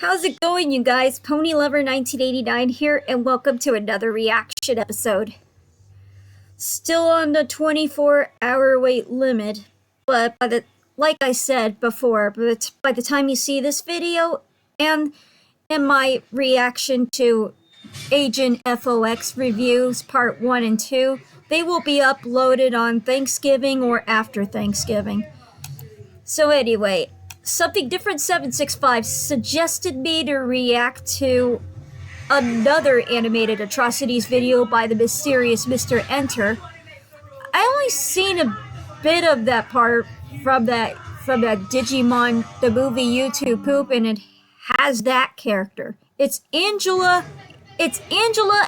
How's it going, you guys? Ponylover1989 here, and welcome to another reaction episode. Still on the 24-hour wait limit, but like I said before, but by the time you see this video and my reaction to Agent FOX reviews part 1 and 2, they will be uploaded on Thanksgiving or after Thanksgiving. So anyway, Something Different 765 suggested me to react to another animated Atrocities video by the mysterious Mr. Enter. I only seen a bit of that part from that Digimon the movie YouTube poop, and it has that character. It's Angela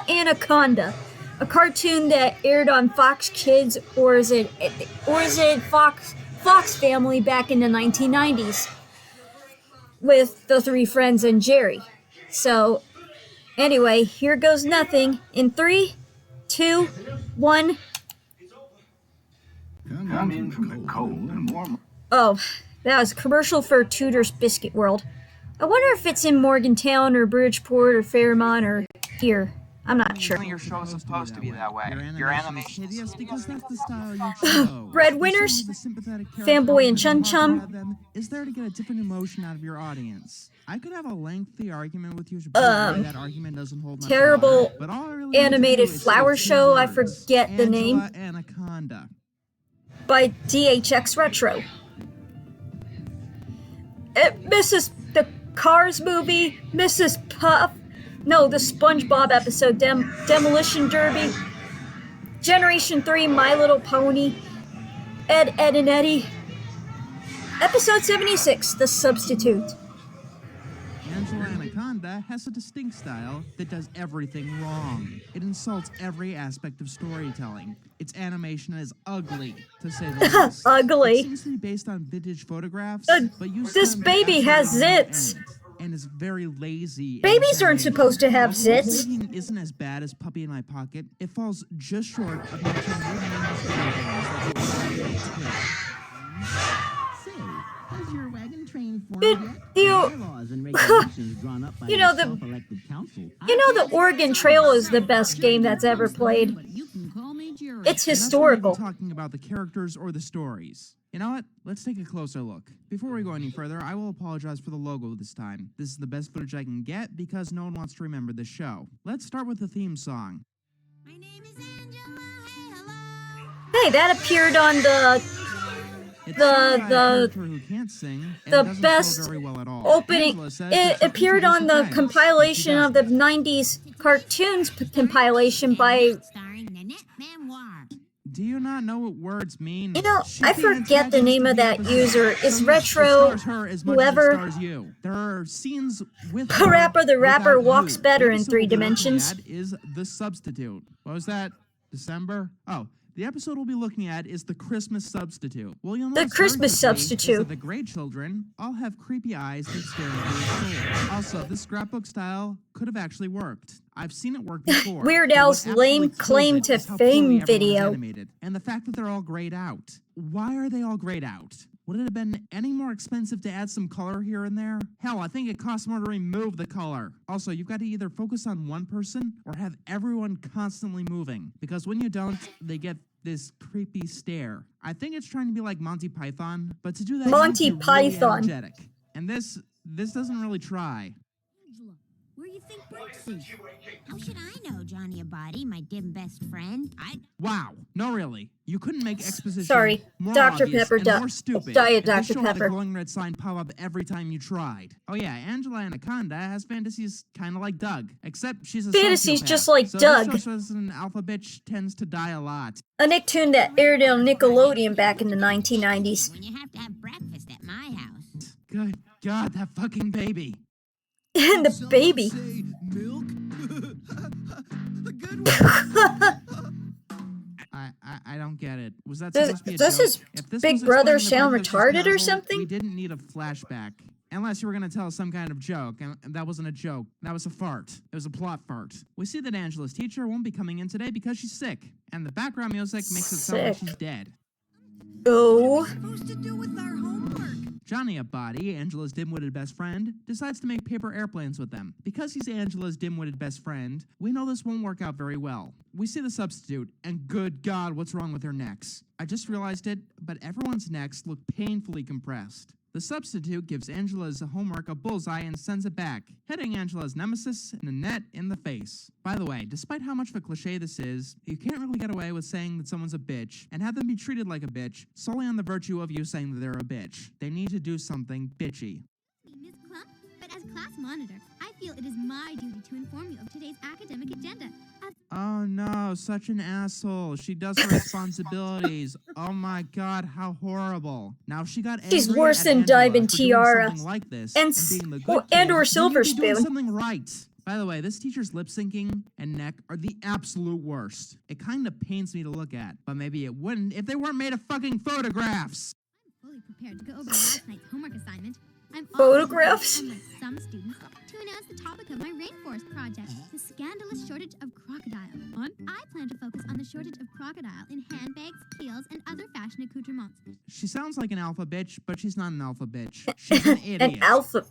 Anaconda, a cartoon that aired on Fox Kids, or is it Fox Family back in the 1990s with the three friends and Jerry. So anyway, here goes nothing in 3, 2, 1. Come in from the cold and warm. Oh, that was a commercial for Tudor's Biscuit World. I wonder if it's in Morgantown or Bridgeport or Fairmont or here. I'm not sure. Your show is supposed to be that way. Your animation is hideous because that's the style you chose. Breadwinners, Fanboy and Chum Chum. Is there to get a different emotion out of your audience? I could have a lengthy argument with you. That argument doesn't hold terrible much water, but all I really animated need to do is flower say show. I words. forget the name. Anaconda. By DHX Retro. Mrs. the Cars movie, Mrs. Puff. No, the SpongeBob episode, Demolition Derby, Generation 3, My Little Pony, Ed, and Eddie. Episode 76, The Substitute. Angela Anaconda has a distinct style that does everything wrong. It insults every aspect of storytelling. Its animation is ugly, to say the least. Ugly. It seems to be based on vintage photographs, but this baby has zits. And is very lazy. Babies aren't supposed to have zits. The isn't as bad as Puppy in My Pocket. It falls just short of matching Has your wagon train formed It, yet? you, Bylaws and regulations drawn up by you know, the the self-elected council. the Oregon Trail is the best game that's ever played. But you can call me Jerry. It's historical. We're not talking about the characters or the stories. You know what? Let's take a closer look. Before we go any further, I will apologize for the logo this time. This is the best footage I can get because no one wants to remember this show. Let's start with the theme song. My name is Angela. Hey, hello. Hey, that appeared on It's sung by a character who can't sing and the doesn't best flow very well at all. opening. Angela says It that appeared on the compilation of the 90s cartoons compilation by. Starring Nanette Manoir. Do you not know what words mean? You know, She I can't forget the imagine name of that episode. user. It's Some Retro, stars her as much as it whoever. stars you. There are scenes with Parappa the Rapper without walks you. better The in episode 3 we'll be looking dimensions. at is The Substitute. What was that? December? Oh. The episode we'll be looking at is The Christmas Substitute. Well, you'll The notice Christmas very quickly Substitute. is that the grade children all have creepy eyes that stare into your soul. Also, this scrapbook style could have actually worked. I've seen it work before. Weird but what Al's lame absolutely kills claim it to is how fame poorly everyone's video. animated, and the fact that they're all grayed out. Why are they all grayed out? Would it have been any more expensive to add some color here and there? Hell, I think it costs more to remove the color. Also, you've got to either focus on one person or have everyone constantly moving, because when you don't, they get this creepy stare. I think it's trying to be like Monty Python, but to do that, Monty you have to be really Python. energetic. And this doesn't really try. Angela, where you think Brooks is? How should I know, Johnny Abadi, my dim best friend? Wow, no really. You couldn't make exposition Sorry, more Dr. obvious Pepper, and more stupid. Diet And this Dr. show had Pepper. a glowing red sign pop up every time you tried. Oh yeah, Angela Anaconda has fantasies kind of like Doug, except she's a Fantasies sociopath. just like so Doug. This show says an alpha bitch tends to die a lot. A Nicktoon that aired on Nickelodeon back in the 1990s. When you have to have breakfast at my house. Good God, that fucking baby. And the baby. Milk? Good I don't get it. Was that Does- supposed to be a does joke? his If this big was brother explaining the sound fact that she's retarded or terrible, something? We didn't need a flashback. Unless you were going to tell us some kind of joke, and that wasn't a joke. That was a fart. It was a plot fart. We see that Angela's teacher won't be coming in today because she's sick, and the background music makes it sound like Sick. she's dead. Oh. supposed to do with our homework? Johnny Body, Angela's dim-witted best friend, decides to make paper airplanes with them. Because he's Angela's dim-witted best friend, we know this won't work out very well. We see the substitute, and good God, what's wrong with their necks? I just realized it, but everyone's necks look painfully compressed. The substitute gives Angela's homework a bullseye and sends it back, hitting Angela's nemesis, Nanette, in the face. By the way, despite how much of a cliche this is, you can't really get away with saying that someone's a bitch and have them be treated like a bitch solely on the virtue of you saying that they're a bitch. They need to do something bitchy. Miss Clump, but as class monitor, I feel it is my duty to inform you of today's academic agenda. Oh no, such an asshole. She does her responsibilities. Oh my God, how horrible. Now, if she got angry She's worse at than Angela Diamond for doing Tiara. something like this And being the or- good kid, and or then Silver you'd be doing Spoon. something right. By the way, this teacher's lip syncing and neck are the absolute worst. It kind of pains me to look at, but maybe it wouldn't if they weren't made of fucking photographs. I'm fully prepared to go over last night's homework assignment. I'm Photographs? also prepared, unlike some students, to announce the topic of my rainforest project, the scandalous shortage of crocodile. I plan to focus on the shortage of crocodile in handbags, heels, and other fashion accoutrements. She sounds like an alpha bitch, but she's not an alpha bitch. She's an idiot. An alpha.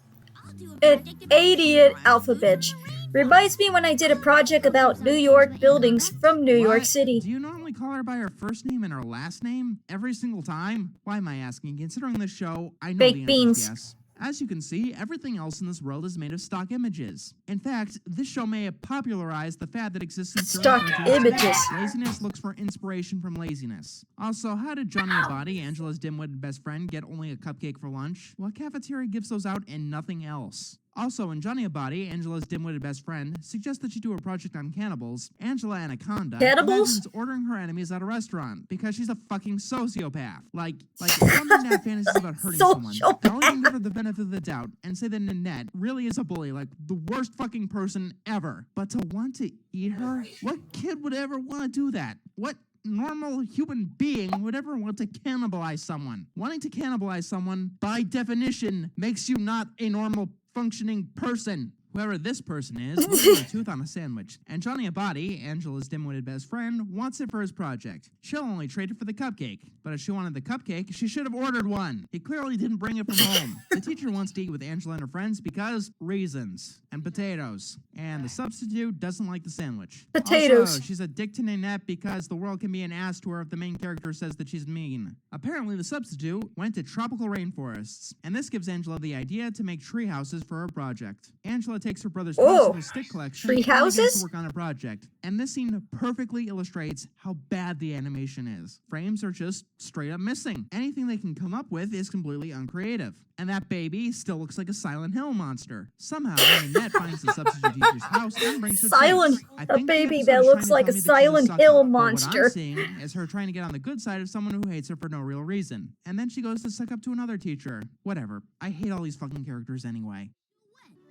I'll do a An project about idiot crocodile alpha food from bitch. a rainforest. Reminds me when I did a project about New York buildings from New York What? City. Do you normally call her by her first name and her last name every single time? Why am I asking? Considering this show, I know Baked the answer beans. is yes. As you can see, everything else in this world is made of stock images. In fact, this show may have popularized the fad that exists in certain Stock countries today. images. Laziness looks for inspiration from laziness. Also, how did Johnny Body, Angela's dim-witted best friend, get only a cupcake for lunch? Well, a cafeteria gives those out and nothing else. Also, in Johnny Body, Angela's dim-witted best friend suggests that she do a project on cannibals. Angela Anaconda Cannibals? imagines ordering her enemies at a restaurant because she's a fucking sociopath. Like someone that have fantasies about hurting someone. And I'll even give her the benefit of the doubt and say that Nanette really is a bully, like the worst fucking person ever. But to want to eat her? What kid would ever want to do that? What normal human being would ever want to cannibalize someone? Wanting to cannibalize someone, by definition, makes you not a normal functioning person. Whoever this person is, looks a tooth on a sandwich. And Johnny Body, Angela's dim-witted best friend, wants it for his project. She'll only trade it for the cupcake. But if she wanted the cupcake, she should have ordered one. He clearly didn't bring it from home. The teacher wants to eat with Angela and her friends because reasons. And potatoes. And the substitute doesn't like the sandwich. Potatoes. Also, she's a dick to Nanette because the world can be an ass to her if the main character says that she's mean. Apparently, the substitute went to tropical rainforests. And this gives Angela the idea to make tree houses for her project. Angela takes her brother's possible stick collection tree and begins houses? to work on a project. And this scene perfectly illustrates how bad the animation is. Frames are just straight up missing. Anything they can come up with is completely uncreative. And that baby still looks like a Silent Hill monster. Somehow, Nanette finds the substitute teacher's house and brings her Silent- treats. I a think the baby episode that is looks trying like to a tell me that she's Silent suck Hill up. But what monster. I'm seeing is her trying to get on the good side of someone who hates her for no real reason. And then she goes to suck up to another teacher. Whatever. I hate all these fucking characters anyway.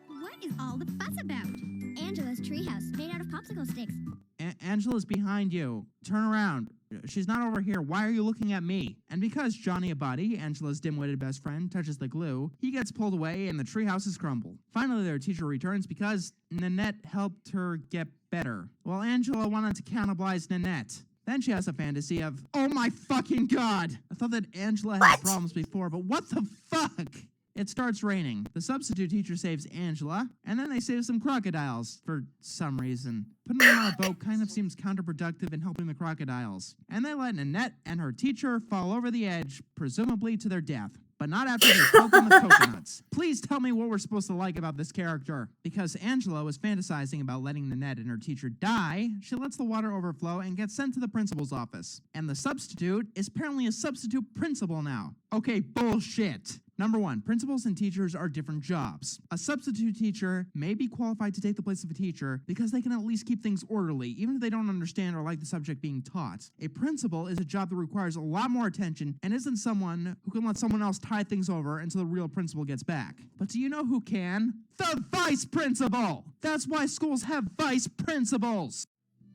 What is all the fuss about? Angela's treehouse made out of popsicle sticks. Angela's behind you. Turn around. She's not over here. Why are you looking at me? And because Johnny Body, Angela's dim-witted best friend, touches the glue, he gets pulled away and the treehouses crumble. Finally, their teacher returns because Nanette helped her get better. Well, Angela wanted to cannibalize Nanette. Then she has a fantasy of, oh my fucking God! I thought that Angela had problems before, but what the fuck? It starts raining. The substitute teacher saves Angela, and then they save some crocodiles for some reason. Putting them on a boat kind of seems counterproductive in helping the crocodiles. And they let Nanette and her teacher fall over the edge, presumably to their death. But not after they poke them with coconuts. Please tell me what we're supposed to like about this character. Because Angela was fantasizing about letting Nanette and her teacher die, she lets the water overflow and gets sent to the principal's office. And the substitute is apparently a substitute principal now. Okay, bullshit. Number one, principals and teachers are different jobs. A substitute teacher may be qualified to take the place of a teacher because they can at least keep things orderly, even if they don't understand or like the subject being taught. A principal is a job that requires a lot more attention and isn't someone who can let someone else tie things over until the real principal gets back. But do you know who can? The vice principal! That's why schools have vice principals!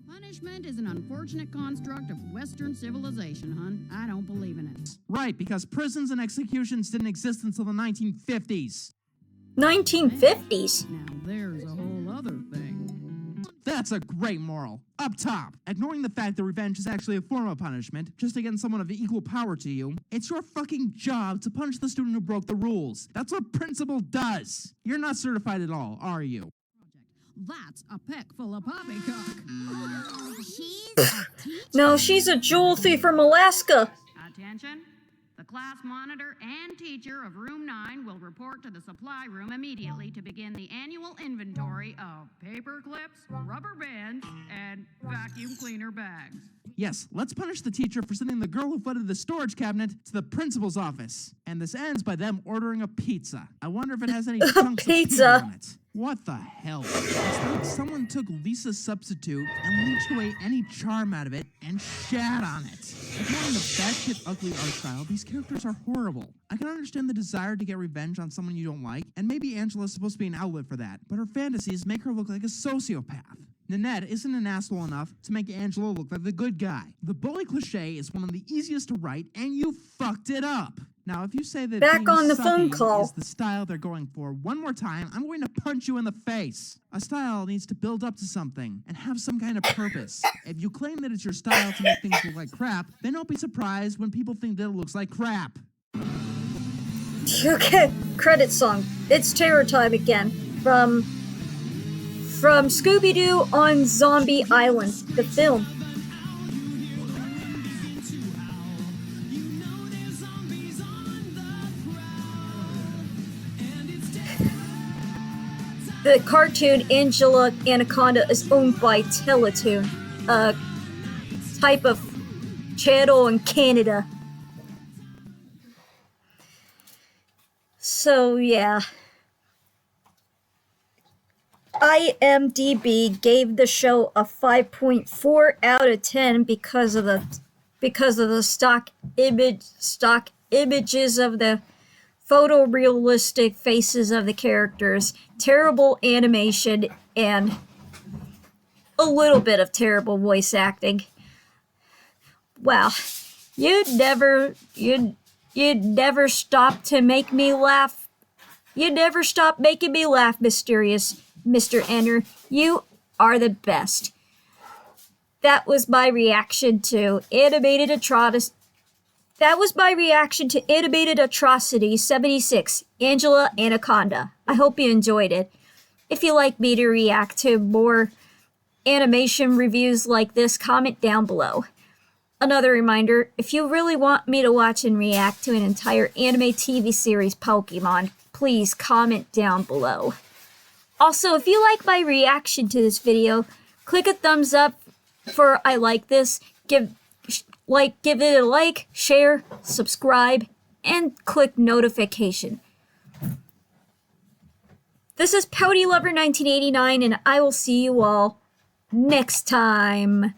Punishment is an unfortunate construct of Western civilization, hon. I don't believe in it. Right, because prisons and executions didn't exist until the 1950s. 1950s? Now there's a whole other thing. The That's a great moral. Up top, ignoring the fact that revenge is actually a form of punishment, just against someone of equal power to you, it's your fucking job to punish the student who broke the rules. That's what principal does. You're not certified at all, are you? That's a peck full of poppycock. She's a teacher. No, she's a jewel thief from Alaska. Attention. The class monitor and teacher of room 9 will report to the supply room immediately to begin the annual inventory of paper clips, rubber bands, and vacuum cleaner bags. Yes, let's punish the teacher for sending the girl who flooded the storage cabinet to the principal's office. And this ends by them ordering a pizza. I wonder if it has any chunks Pizza. of pizza on it. What the hell? It's like someone took Lisa's substitute and leached away any charm out of it and shat on it. Ignoring the batshit ugly art style, these characters are horrible. I can understand the desire to get revenge on someone you don't like, and maybe Angela's supposed to be an outlet for that, but her fantasies make her look like a sociopath. Nanette isn't an asshole enough to make Angela look like the good guy. The bully cliche is one of the easiest to write, and you fucked it up. Now, if you say that Back being on the phone sucky call. is the style they're going for one more time, I'm going to punch you in the face. A style needs to build up to something and have some kind of purpose. If you claim that it's your style to make things look like crap, then don't be surprised when people think that it looks like crap. Okay, credit song. It's Terror Time again. From Scooby-Doo on Zombie Island, the film. The cartoon Angela Anaconda is owned by Teletoon, a type of channel in Canada. So yeah. IMDb gave the show a 5.4 out of 10 because of the stock images of the photorealistic faces of the characters, terrible animation, and a little bit of terrible voice acting. Wow, you'd never stop to make me laugh. You'd never stop making me laugh, mysterious Mr. Enter. You are the best. That was my reaction to Animated Atrocities. That was my reaction to Animated Atrocities 76, Angela Anaconda. I hope you enjoyed it. If you'd like me to react to more animation reviews like this, comment down below. Another reminder, if you really want me to watch and react to an entire anime TV series Pokemon, please comment down below. Also, if you like my reaction to this video, click a thumbs up for I like this, give it a like, share, subscribe, and click notification. This is Ponylover1989, and I will see you all next time.